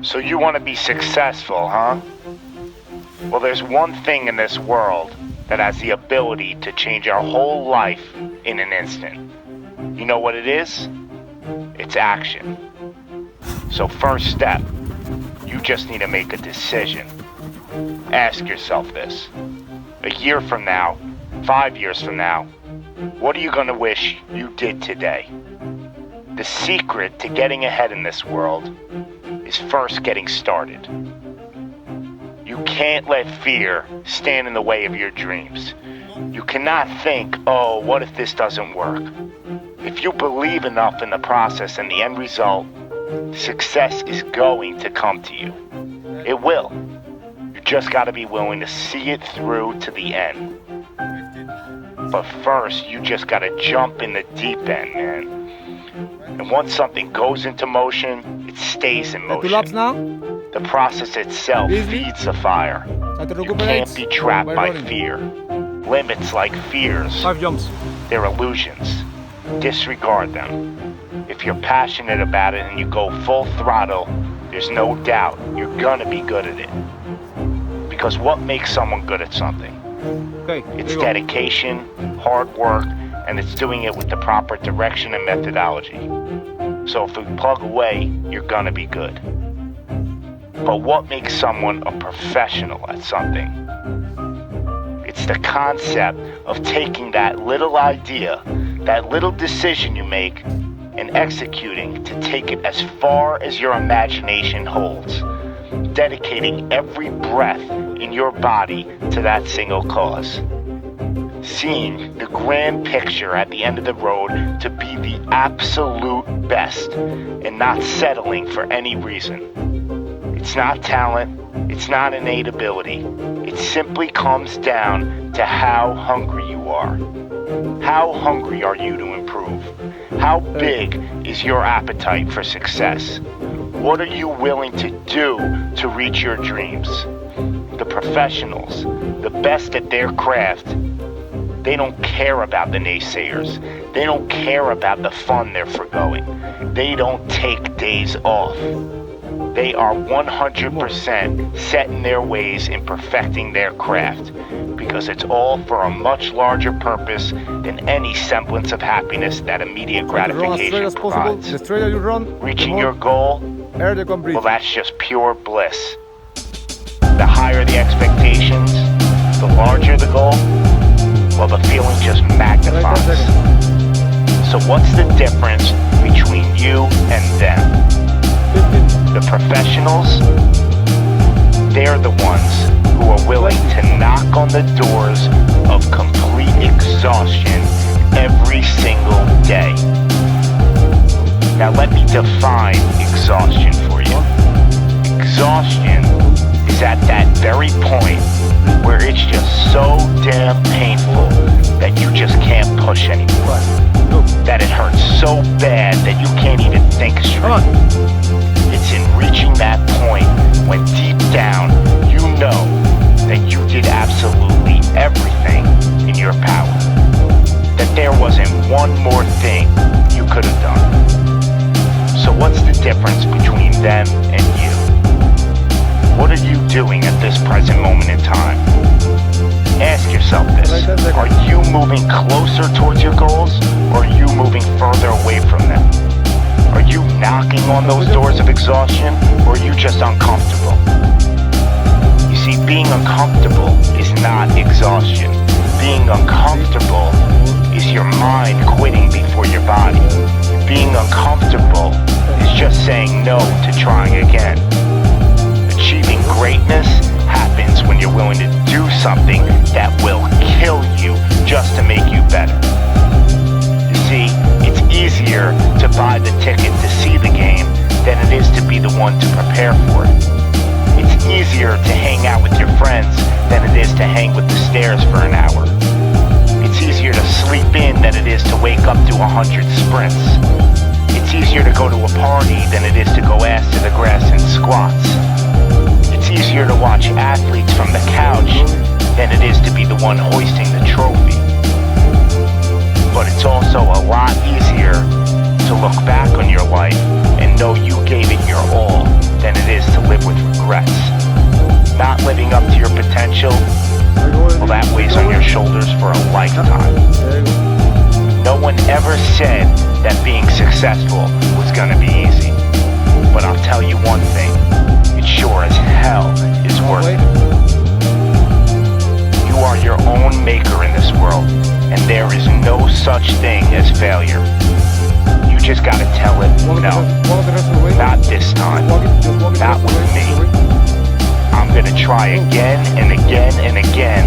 So you want to be successful, huh? Well, there's one thing in this world that has the ability to change our whole life in an instant. You know what it is? It's action. So first step, you just need to make a decision. Ask yourself this. A year from now, 5 years from now, what are you going to wish you did today? The secret to getting ahead in this world is first getting started. You can't let fear stand in the way of your dreams. You cannot think, oh, what if this doesn't work? If you believe enough in the process and the end result, success is going to come to you. It will. You just got to be willing to see it through to the end. But first, you just got to jump in the deep end, man. And once something goes into motion, it stays in motion. The process itself feeds the fire. You can't be trapped by fear. Limits like fears, 5 jumps. they're illusions. Disregard them. If you're passionate about it and you go full throttle, there's no doubt you're gonna be good at it. Because what makes someone good at something? Okay. It's dedication, hard work, and it's doing it with the proper direction and methodology. So if we plug away, you're gonna be good. But what makes someone a professional at something? It's the concept of taking that little idea, that little decision you make, and executing to take it as far as your imagination holds, dedicating every breath in your body to that single cause. Seeing the grand picture at the end of the road to be the absolute best and not settling for any reason. It's not talent, it's not innate ability. It simply comes down to how hungry you are. How hungry are you to improve? How big is your appetite for success? What are you willing to do to reach your dreams? The professionals, the best at their craft, they don't care about the naysayers. They don't care about the fun they're forgoing. They don't take days off. They are 100% set in their ways in perfecting their craft, because it's all for a much larger purpose than any semblance of happiness that immediate gratification provides. Reaching your goal, well, that's just pure bliss. The higher the expectations, the larger the goal, well, the feeling just magnifies. So what's the difference between you and them? The professionals, they're the ones who are willing to knock on the doors of complete exhaustion every single day. Now let me define exhaustion for you. Exhaustion is at that very point where it's just so damn painful that you just can't push anymore. That it hurts so bad that you can't even think straight. It's in reaching that point when deep down you know that you did absolutely everything in your power. That there wasn't one more thing you could have done. So what's the difference between them and you? What are you doing at this present moment in time? Ask yourself this. Are you moving closer towards your goals, or are you moving further away from them? Are you knocking on those doors of exhaustion, or are you just uncomfortable? You see, being uncomfortable is not exhaustion. Being uncomfortable is your mind quitting before your body. Being uncomfortable is just saying no to trying again. Achieving greatness happens when you're willing to do something that will kill you just to make you better. You see, it's easier to buy the ticket to see the game than it is to be the one to prepare for it. It's easier to hang out with your friends than it is to hang with the stairs for an hour. It's easier to sleep in than it is to wake up to 100 sprints. It's easier to go to a party than it is to go ass to the grass and squats. It's easier to watch athletes from the couch than it is to be the one hoisting the trophy. But it's also a lot easier to look back on your life and know you gave lifetime. There you go. No one ever said that being successful was gonna be easy. But I'll tell you one thing, it sure as hell is worth Wait. it. You are your own maker in this world, and there is no such thing as failure. You just gotta tell it, Walk no, the rest of the way. not this time, Just walk it not the rest with of me. the way. I'm gonna try again and again and again,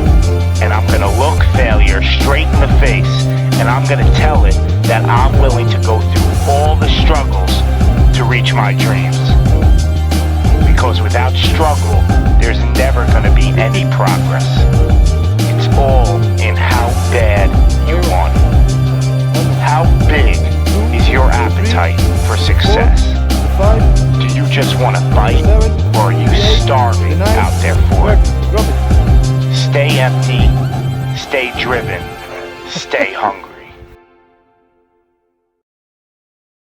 and I'm gonna look failure straight in the face, and I'm gonna tell it that I'm willing to go through all the struggles to reach my dreams. Because without struggle, there's never gonna be any progress. It's all in how bad you want it. How big is your appetite for success? 5, Do you just want to fight, 7, or are you 8, starving 9, out there for it? Drop it. Stay empty, stay driven, stay hungry.